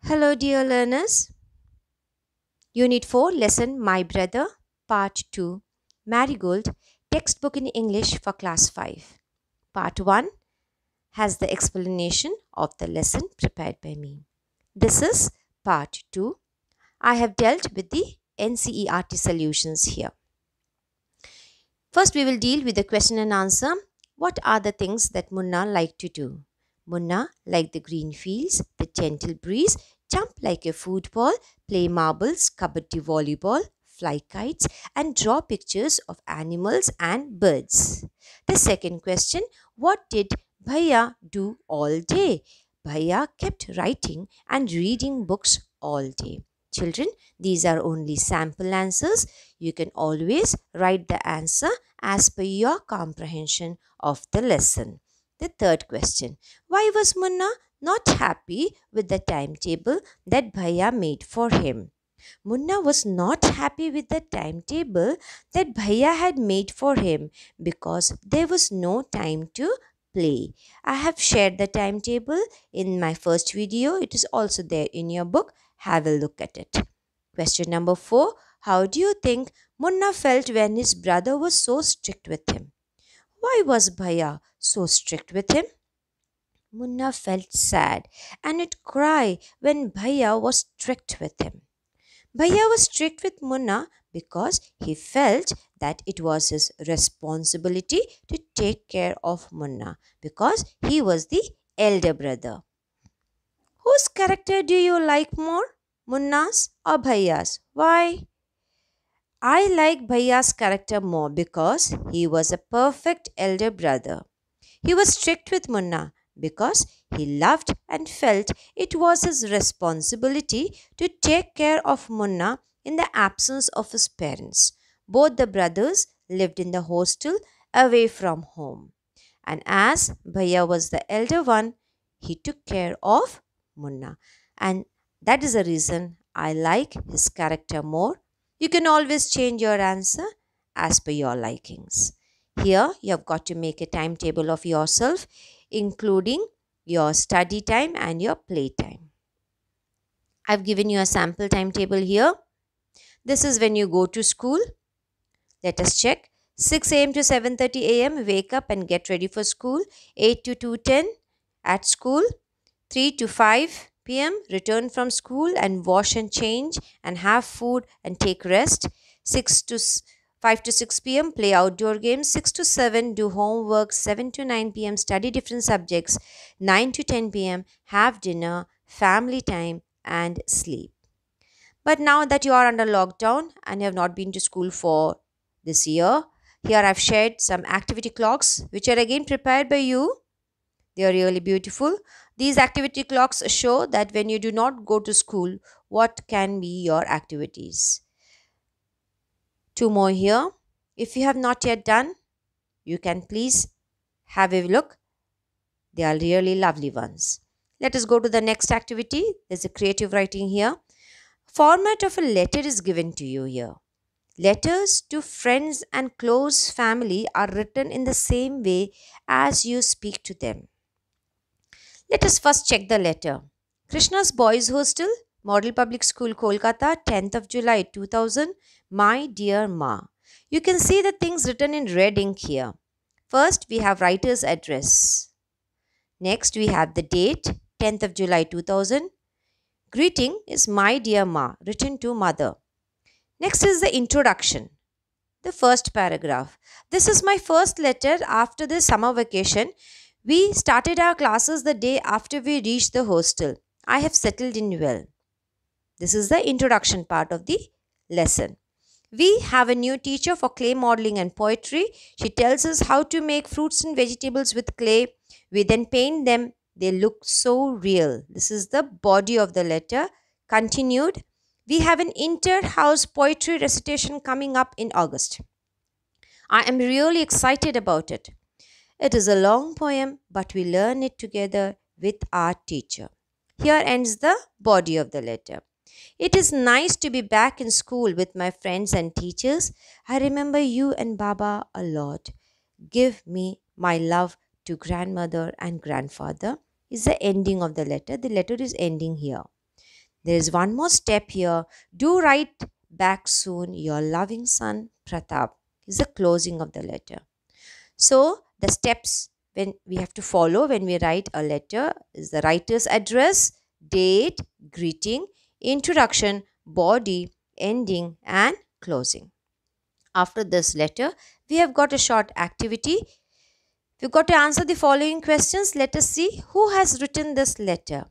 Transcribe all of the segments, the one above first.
Hello, dear learners. Unit 4, Lesson My Brother, Part 2, Marigold, Textbook in English for Class 5. Part 1 has the explanation of the lesson prepared by me. This is Part 2. I have dealt with the NCERT solutions here. First, we will deal with the question and answer. What are the things that Munna liked to do? Munna liked the green fields, the gentle breeze, jump like a football, play marbles, kabaddi volleyball, fly kites, and draw pictures of animals and birds. The second question, what did Bhaiya do all day? Bhaiya kept writing and reading books all day. Children, these are only sample answers. You can always write the answer as per your comprehension of the lesson. The third question, why was Munna not happy with the timetable that Bhaiya made for him? Munna was not happy with the timetable that Bhaiya had made for him because there was no time to play. I have shared the timetable in my first video. It is also there in your book. Have a look at it. Question number 4. How do you think Munna felt when his brother was so strict with him? Why was Bhaiya so strict with him? Munna felt sad and would cry when Bhaiya was strict with him. Bhaiya was strict with Munna because he felt that it was his responsibility to take care of Munna because he was the elder brother. Whose character do you like more, Munna's or Bhaiya's? Why? I like Bhaiya's character more because he was a perfect elder brother. He was strict with Munna because he loved and felt it was his responsibility to take care of Munna in the absence of his parents. Both the brothers lived in the hostel away from home. And as Bhaiya was the elder one, he took care of Munna. And that is the reason I like his character more. You can always change your answer as per your likings. Here, you have got to make a timetable of yourself, including your study time and your play time. I've given you a sample timetable here. This is when you go to school. Let us check. 6 a.m. to 7:30 a.m. wake up and get ready for school. 8 to 2:10 at school. 3 to 5 p.m. return from school and wash and change and have food and take rest. 5 to 6 p.m. play outdoor games. 6 to 7 do homework. 7 to 9 p.m. study different subjects. 9 to 10 p.m. have dinner, family time and sleep. But now that you are under lockdown and you have not been to school for this year, here I've shared some activity clocks which are again prepared by you. They are really beautiful. These activity clocks show that when you do not go to school, what can be your activities. 2 more here. If you have not yet done, you can please have a look. They are really lovely ones. Let us go to the next activity. There's a creative writing here. Format of a letter is given to you here. Letters to friends and close family are written in the same way as you speak to them. Let us first check the letter. Krishna's Boys Hostel, Model Public School, Kolkata, 10th of July 2000. My dear Ma. You can see the things written in red ink here. First, we have writer's address. Next, we have the date, 10th of July 2000. Greeting is My dear Ma, written to mother. Next is the introduction. The first paragraph. This is my first letter after the summer vacation. We started our classes the day after we reached the hostel. I have settled in well. This is the introduction part of the lesson. We have a new teacher for clay modeling and poetry. She tells us how to make fruits and vegetables with clay. We then paint them. They look so real. This is the body of the letter. Continued. We have an inter-house poetry recitation coming up in August. I am really excited about it. It is a long poem, but we learn it together with our teacher. Here ends the body of the letter. It is nice to be back in school with my friends and teachers. I remember you and Baba a lot. Give me my love to grandmother and grandfather is the ending of the letter. The letter is ending here. There is one more step here. Do write back soon, your loving son, Pratap. Is the closing of the letter. So, the steps when we have to follow when we write a letter is the writer's address, date, greeting, introduction, body, ending, and closing. After this letter, we have got a short activity. We've got to answer the following questions. Let us see who has written this letter.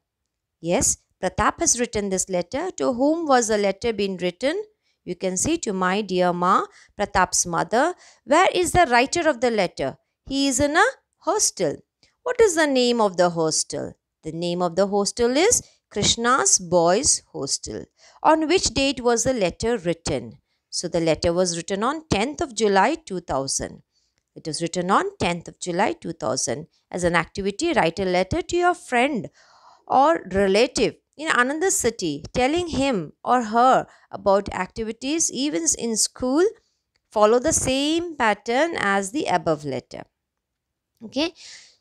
Yes, Pratap has written this letter. To whom was the letter being written? You can see to my dear Ma, Pratap's mother. Where is the writer of the letter? He is in a hostel. What is the name of the hostel? The name of the hostel is Krishna's Boys Hostel. On which date was the letter written? So the letter was written on 10th of July 2000. It was written on 10th of July 2000. As an activity, write a letter to your friend or relative in another city telling him or her about activities, events in school. Follow the same pattern as the above letter. Okay,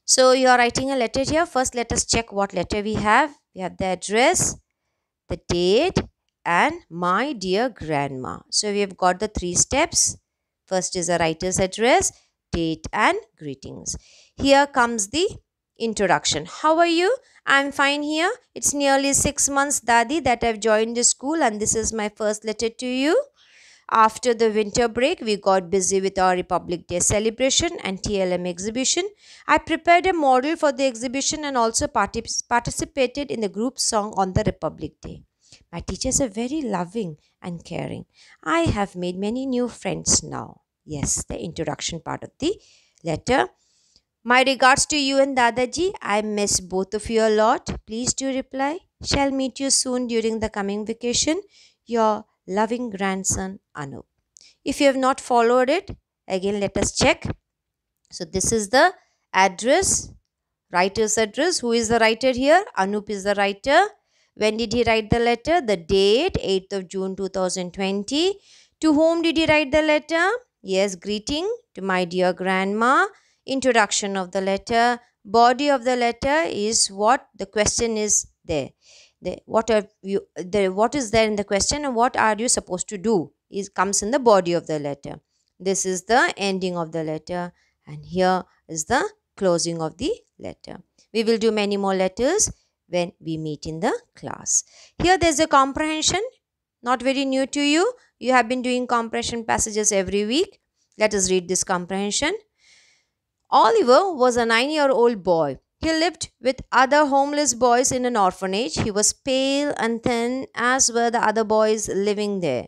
so you are writing a letter here. First, let us check what letter we have. We have the address, the date, and my dear grandma. So we have got the three steps. First is the writer's address, date, and greetings. Here comes the introduction. How are you? I'm fine here. It's nearly 6 months, Dadi, that I've joined the school, and this is my first letter to you. After the winter break, we got busy with our Republic Day celebration and TLM exhibition. I prepared a model for the exhibition and also participated in the group song on the Republic Day. My teachers are very loving and caring. I have made many new friends now. Yes, the introduction part of the letter. My regards to you and Dadaji. I miss both of you a lot. Please do reply. Shall meet you soon during the coming vacation. Your loving grandson, Anup. If you have not followed it, again let us check. So this is the address, writer's address. Who is the writer here? Anup is the writer. When did he write the letter? The date, 8th of June 2020. To whom did he write the letter? Yes, greeting to my dear grandma. Introduction of the letter. Body of the letter is what the question is there. What is there in the question and what are you supposed to do comes in the body of the letter. This is the ending of the letter, and here is the closing of the letter. We will do many more letters when we meet in the class. Here there is a comprehension, not very new to you. You have been doing comprehension passages every week. Let us read this comprehension. Oliver was a 9-year-old boy. He lived with other homeless boys in an orphanage. He was pale and thin, as were the other boys living there.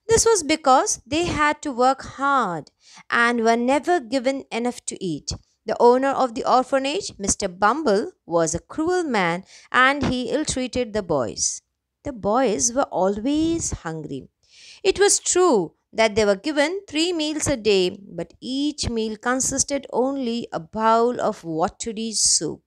This was because they had to work hard and were never given enough to eat. The owner of the orphanage, Mr. Bumble, was a cruel man and he ill-treated the boys. The boys were always hungry. It was true that they were given 3 meals a day, but each meal consisted only a bowl of watery soup.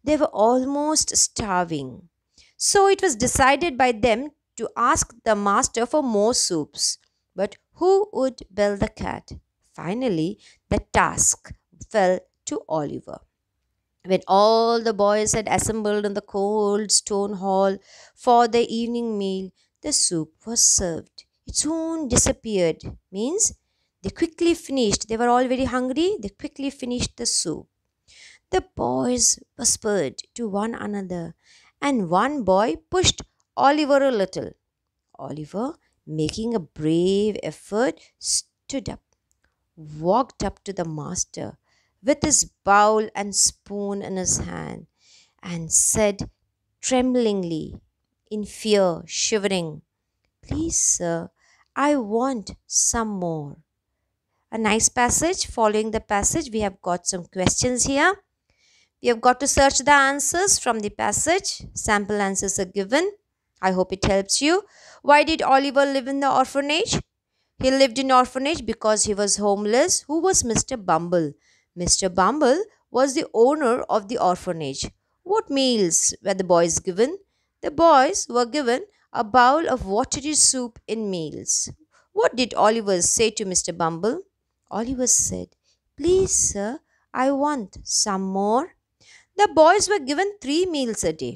They were almost starving. So it was decided by them to ask the master for more soups. But who would bell the cat? Finally, the task fell to Oliver. When all the boys had assembled in the cold stone hall for the evening meal, the soup was served. It soon disappeared, means they quickly finished. They were all very hungry. They quickly finished the soup. The boys whispered to one another, and one boy pushed Oliver a little. Oliver, making a brave effort, stood up, walked up to the master with his bowl and spoon in his hand, and said tremblingly, in fear, shivering, "Please, sir, I want some more." A nice passage. Following the passage, we have got some questions here. We have got to search the answers from the passage. Sample answers are given. I hope it helps you. Why did Oliver live in the orphanage? He lived in orphanage because he was homeless. Who was Mr. Bumble? Mr. Bumble was the owner of the orphanage. What meals were the boys given? The boys were given a bowl of watery soup in meals. What did Oliver say to Mr. Bumble? Oliver said, "Please, sir, I want some more." The boys were given 3 meals a day.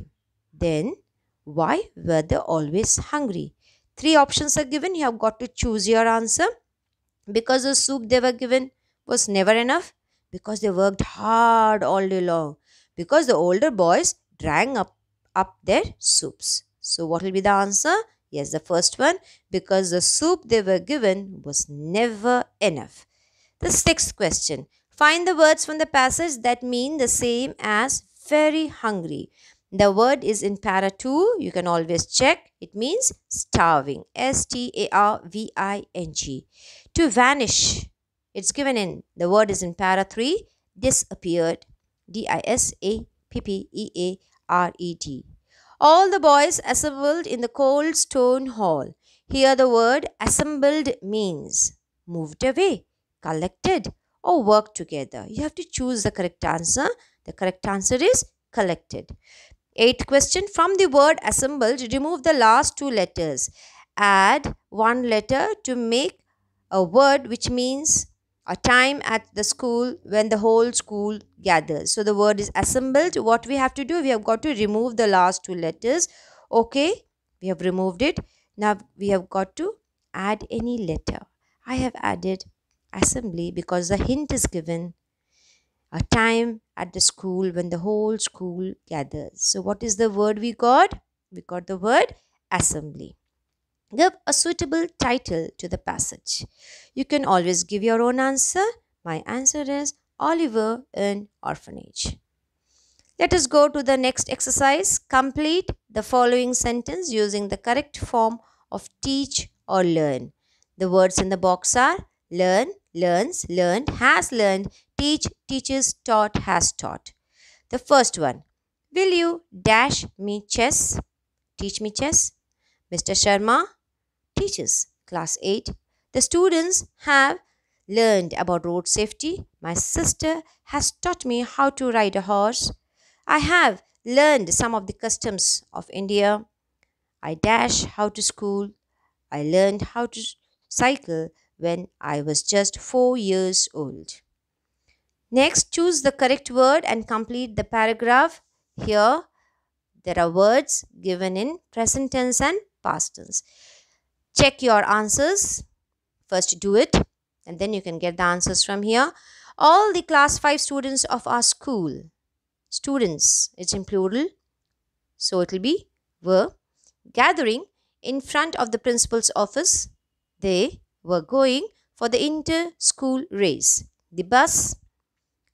Then, Why were they always hungry? Three options are given. You have got to choose your answer. Because the soup they were given was never enough. Because they worked hard all day long. Because the older boys drank up their soups. So, what will be the answer? Yes, the first one. Because the soup they were given was never enough. The sixth question. Find the words from the passage that mean the same as very hungry. The word is in para 2. You can always check. It means starving. Starving. To vanish. It's given in. The word is in para 3. Disappeared. Disappeared. All the boys assembled in the cold stone hall. Here the word assembled means moved away, collected, or worked together. You have to choose the correct answer. The correct answer is collected. Eighth question. From the word assembled, remove the last two letters. Add one letter to make a word which means a time at the school when the whole school gathers. So the word is assembled. What we have to do? We have got to remove the last two letters. Okay, we have removed it. Now we have got to add any letter. I have added assembly because the hint is given a time at the school when the whole school gathers. So what is the word we got? We got the word assembly. Give a suitable title to the passage. You can always give your own answer. My answer is Oliver in Orphanage. Let us go to the next exercise. Complete the following sentence using the correct form of teach or learn. The words in the box are learn, learns, learned, has learned, teach, teaches, taught, has taught. The first one. Will you dash me chess? Teach me chess. Mr. Sharma teaches. Class 8. The students have learned about road safety. My sister has taught me how to ride a horse. I have learned some of the customs of India. I dash how to school. I learned how to cycle when I was just 4 years old. Next, choose the correct word and complete the paragraph. Here, there are words given in present tense and past tense. Check your answers. First, do it, and then you can get the answers from here. All the class 5 students of our school. Students, it's in plural, so it will be were gathering in front of the principal's office. They were going for the inter-school race. The bus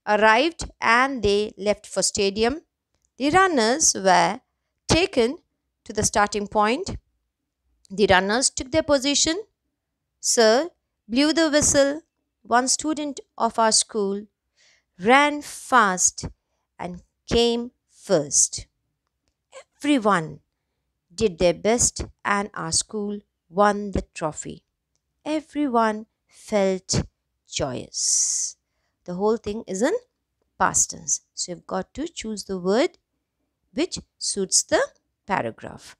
arrived and they left for stadium. The runners were taken to the starting point. The runners took their position. Sir blew the whistle. One student of our school ran fast and came first. Everyone did their best and our school won the trophy. Everyone felt joyous. The whole thing is in past tense. So you've got to choose the word which suits the paragraph.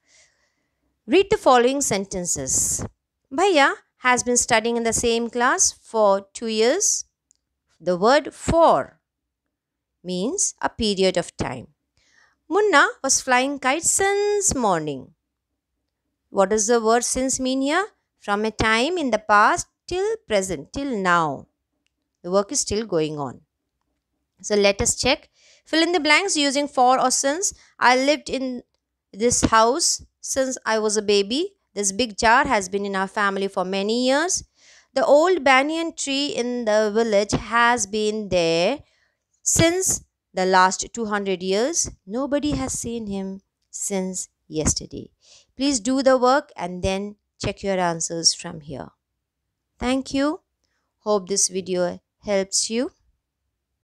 Read the following sentences. Bhaiya has been studying in the same class for 2 years. The word for means a period of time. Munna was flying kites since morning. What does the word since mean here? From a time in the past till present, till now. The work is still going on. So let us check. Fill in the blanks using for or since. I lived in this house since I was a baby. This big jar has been in our family for many years. The old banyan tree in the village has been there since the last 200 years. Nobody has seen him since yesterday. Please do the work and then check your answers from here. Thank you. Hope this video helps you.